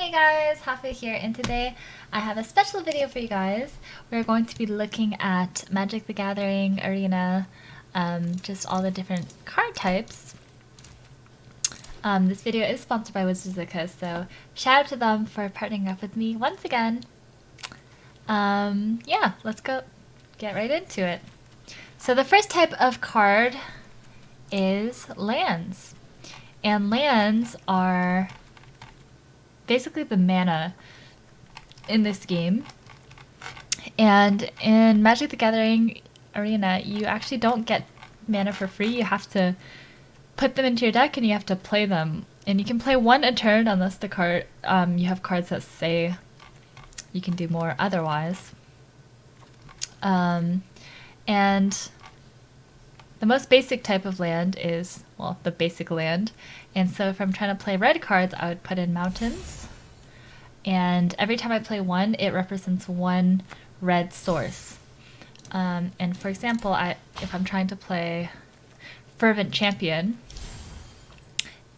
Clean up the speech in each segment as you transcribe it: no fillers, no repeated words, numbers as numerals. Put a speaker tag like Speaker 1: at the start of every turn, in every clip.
Speaker 1: Hey guys, Hafu here, and today I have a special video for you guys. We're going to be looking at Magic the Gathering Arena, just all the different card types. This video is sponsored by Wizards, so shout out to them for partnering up with me once again. Yeah, let's go get right into it. So the first type of card is lands. And lands are basically the mana in this game. And in Magic the Gathering Arena, you actually don't get mana for free. You have to put them into your deck and you have to play them. And you can play one a turn unless the card you have cards that say you can do more otherwise. And the most basic type of land is, well, the basic land. And so if I'm trying to play red cards, I would put in mountains. And every time I play one, it represents one red source. And for example, if I'm trying to play Fervent Champion,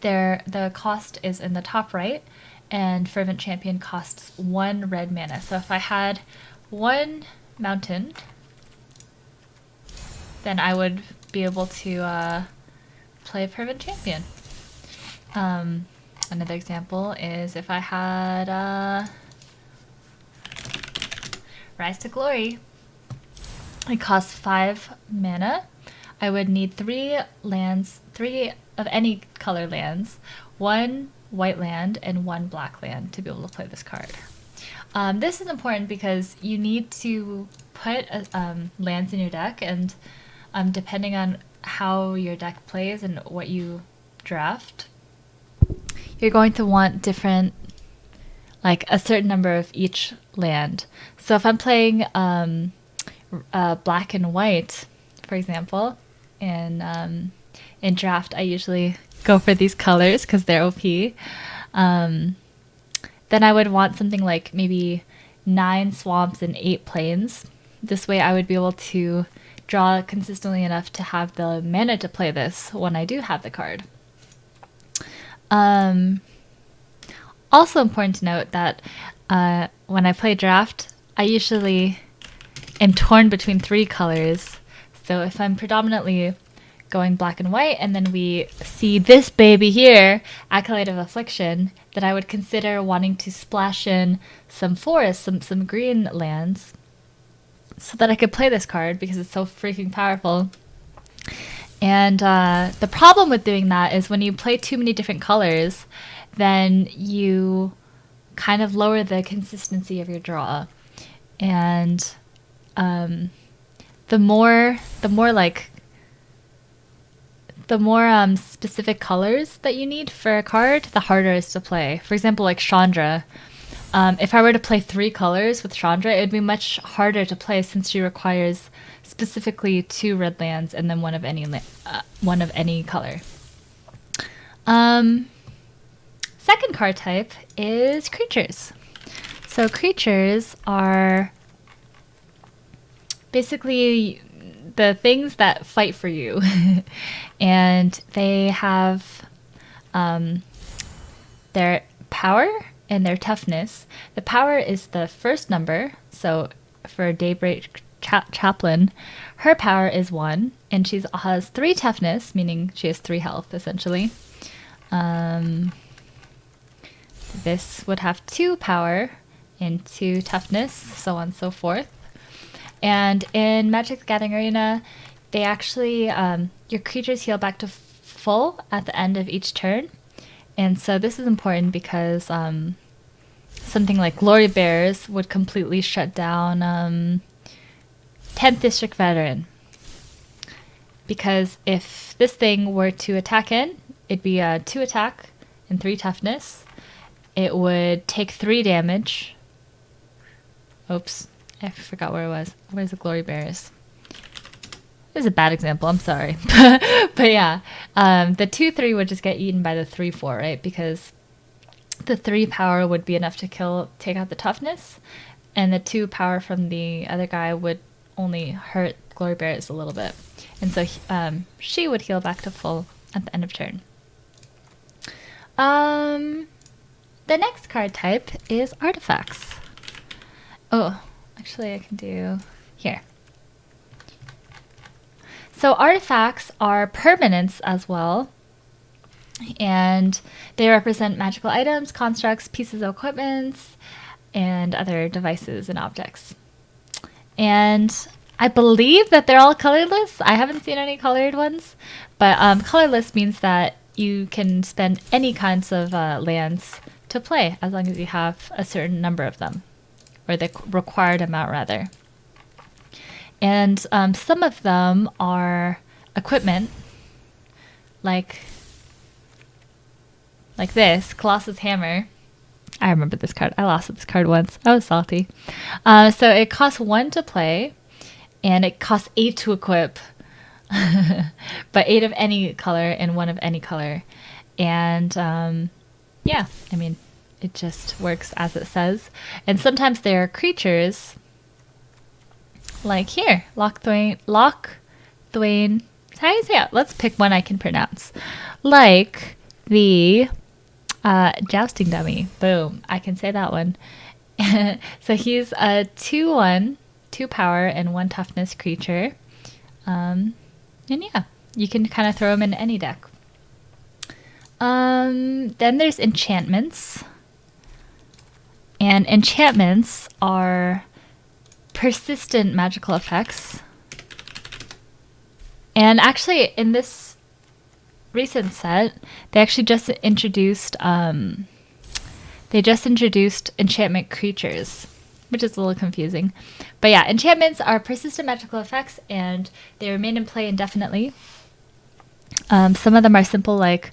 Speaker 1: the cost is in the top right, and Fervent Champion costs one red mana. So if I had one mountain, then I would be able to play Fervent Champion. Another example is if I had Rise to Glory. It costs 5 mana. I would need 3 lands, 3 of any color lands, 1 white land, and 1 black land to be able to play this card. This is important because you need to put lands in your deck, and depending on how your deck plays and what you draft, you're going to want different, like a certain number of each land. So if I'm playing black and white, for example, in draft, I usually go for these colors because they're OP. Then I would want something like maybe 9 swamps and 8 plains. This way I would be able to draw consistently enough to have the mana to play this when I do have the card. Also important to note that when I play draft, I usually am torn between 3 colors. So if I'm predominantly going black and white, and then we see this baby here, Acolyte of Affliction, then I would consider wanting to splash in some forests, some green lands, so that I could play this card because it's so freaking powerful. And the problem with doing that is when you play too many different colors, then you kind of lower the consistency of your draw. And the more specific colors that you need for a card, the harder it is to play. For example, like Chandra. If I were to play 3 colors with Chandra, it would be much harder to play since she requires specifically 2 red lands and then one of any color. Second card type is creatures. So creatures are basically the things that fight for you, and they have their power and their toughness. The power is the first number, so for Daybreak Chaplain, her power is 1, and she has 3 toughness, meaning she has 3 health, essentially. This would have 2 power and 2 toughness, so on and so forth. And in Magic the Gathering Arena, they actually, your creatures heal back to full at the end of each turn. And so this is important because something like Glory Bears would completely shut down 10th District Veteran. Because if this thing were to attack in, it'd be a 2 attack and 3 toughness. It would take 3 damage. Oops, I forgot where it was. Where's the Glory Bears? This is a bad example, I'm sorry. But yeah, the 2/3 would just get eaten by the 3/4, right? Because the 3 power would be enough to take out the toughness, and the 2 power from the other guy would only hurt Glory Bears a little bit. And so she would heal back to full at the end of turn. the next card type is artifacts. Oh, actually I can do here. So artifacts are permanents as well, and they represent magical items, constructs, pieces of equipment, and other devices and objects. And I believe that they're all colorless. I haven't seen any colored ones, but colorless means that you can spend any kinds of lands to play as long as you have a certain number of them, or the required amount rather. And some of them are equipment, like this, Colossus Hammer. I remember this card. I lost this card once. I was salty. So it costs 1 to play, and it costs 8 to equip. But 8 of any color and 1 of any color. And yeah, I mean, it just works as it says. And sometimes there are creatures, like here, Lochthwain. How do you say it? Let's pick one I can pronounce. Like the jousting dummy. Boom. I can say that one. So he's a 2/1, 2 power and 1 toughness creature. And yeah, you can kind of throw him in any deck. Then there's enchantments. And enchantments are persistent magical effects. And actually, in this recent set, they actually just introduced enchantment creatures, which is a little confusing. But yeah, enchantments are persistent magical effects, and they remain in play indefinitely. Some of them are simple, like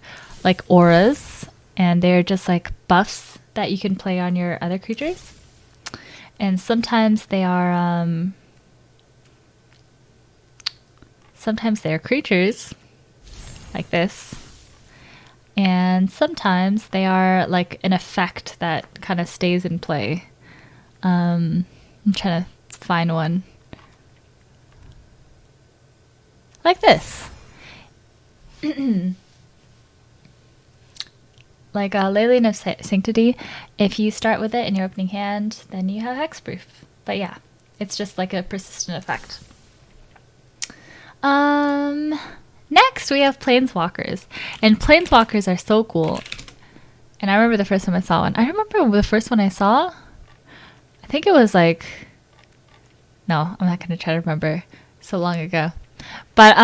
Speaker 1: auras, and they're just like buffs that you can play on your other creatures. And sometimes they are creatures like this, and sometimes they are like an effect that kind of stays in play. I'm trying to find one like this. Like Leyline of Sanctity, if you start with it in your opening hand, then you have hexproof. But yeah, it's just like a persistent effect. Next we have Planeswalkers. And Planeswalkers are so cool. And I remember the first time I saw one. I remember the first one I saw, I think it was like, no, I'm not going to try to remember, so long ago. But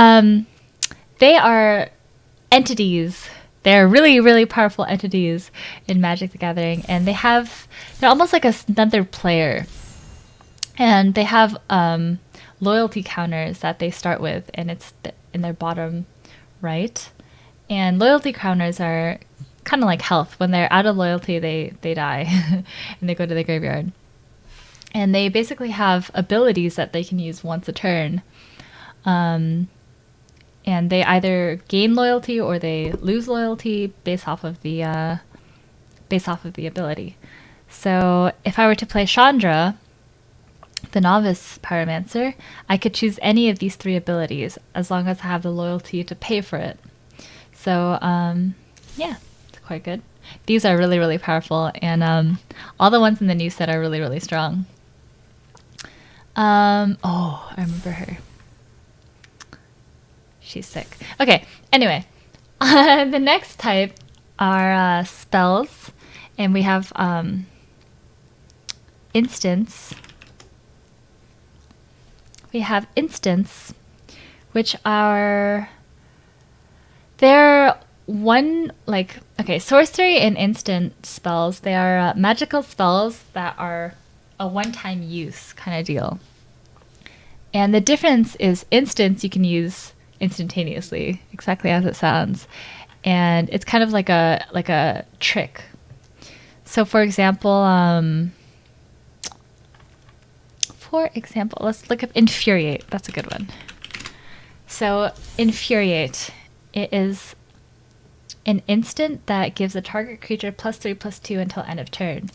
Speaker 1: they are entities. They're really, really powerful entities in Magic the Gathering, and they're almost like another player. And they have loyalty counters that they start with, and it's in their bottom right. And loyalty counters are kind of like health. When they're out of loyalty, they die, and they go to the graveyard. And they basically have abilities that they can use once a turn. And they either gain loyalty or they lose loyalty based off of the ability. So if I were to play Chandra, the Novice Pyromancer, I could choose any of these 3 abilities as long as I have the loyalty to pay for it. So yeah, it's quite good. These are really, really powerful, and all the ones in the new set are really, really strong. Oh, I remember her. She's sick. Okay, anyway. The next type are spells. And we have instants. We have instants, which are... They're sorcery and instant spells. They are magical spells that are a one-time use kind of deal. And the difference is instants you can use instantaneously, exactly as it sounds, and it's kind of like a trick. So for example, let's look up Infuriate. That's a good one. So Infuriate, it is an instant that gives a target creature +3/+2 until end of turn.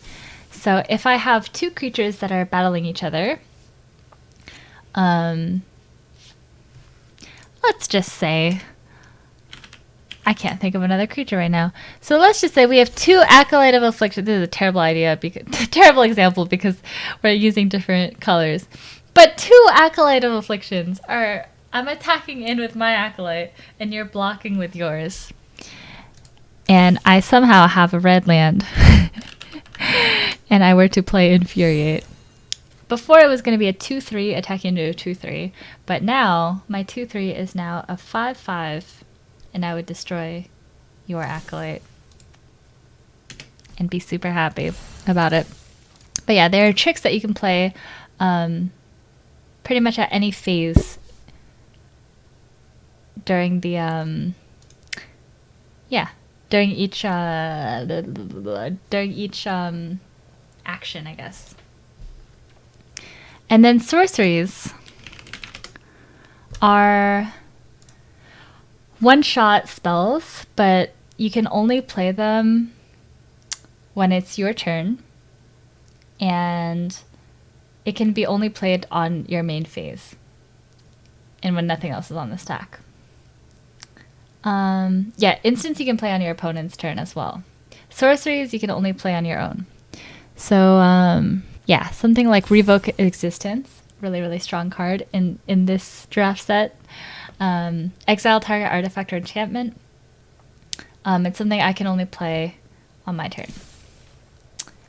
Speaker 1: So if I have 2 creatures that are battling each other, let's just say I can't think of another creature right now. So let's just say we have 2 Acolyte of Affliction. This is a terrible idea, because terrible example because we're using different colors. But 2 Acolyte of Afflictions are, I'm attacking in with my Acolyte and you're blocking with yours. And I somehow have a red land. And I were to play Infuriate. Before it was going to be a 2/3 attacking into a 2/3, but now my 2/3 is now a 5/5, and I would destroy your Acolyte and be super happy about it. But yeah, there are tricks that you can play pretty much at any phase during the during each action, I guess. And then sorceries are one-shot spells, but you can only play them when it's your turn, and it can be only played on your main phase and when nothing else is on the stack. Yeah, instants you can play on your opponent's turn as well. Sorceries you can only play on your own. So yeah, something like Revoke Existence, really strong card in this draft set. Exile target artifact or enchantment. It's something I can only play on my turn.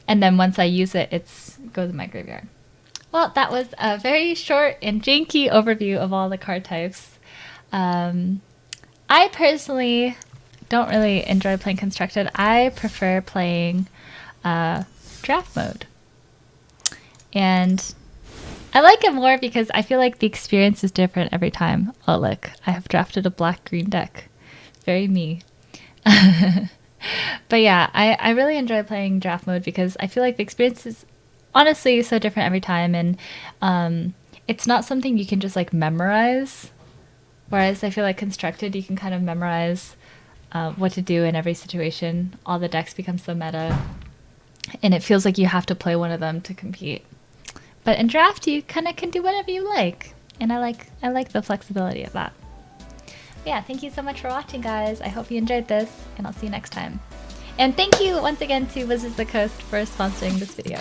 Speaker 1: And then once I use it, it goes in my graveyard. Well, that was a very short and janky overview of all the card types. I personally don't really enjoy playing Constructed. I prefer playing draft mode. And I like it more because I feel like the experience is different every time. Oh, look, I have drafted a black-green deck. Very me. But yeah, I really enjoy playing draft mode because I feel like the experience is honestly so different every time, and it's not something you can just like memorize. Whereas I feel like Constructed, you can kind of memorize what to do in every situation. All the decks become so meta, and it feels like you have to play one of them to compete. But in draft, you kind of can do whatever you like, and I like the flexibility of that. But yeah, thank you so much for watching, guys. I hope you enjoyed this, and I'll see you next time. And thank you once again to Wizards of the Coast for sponsoring this video.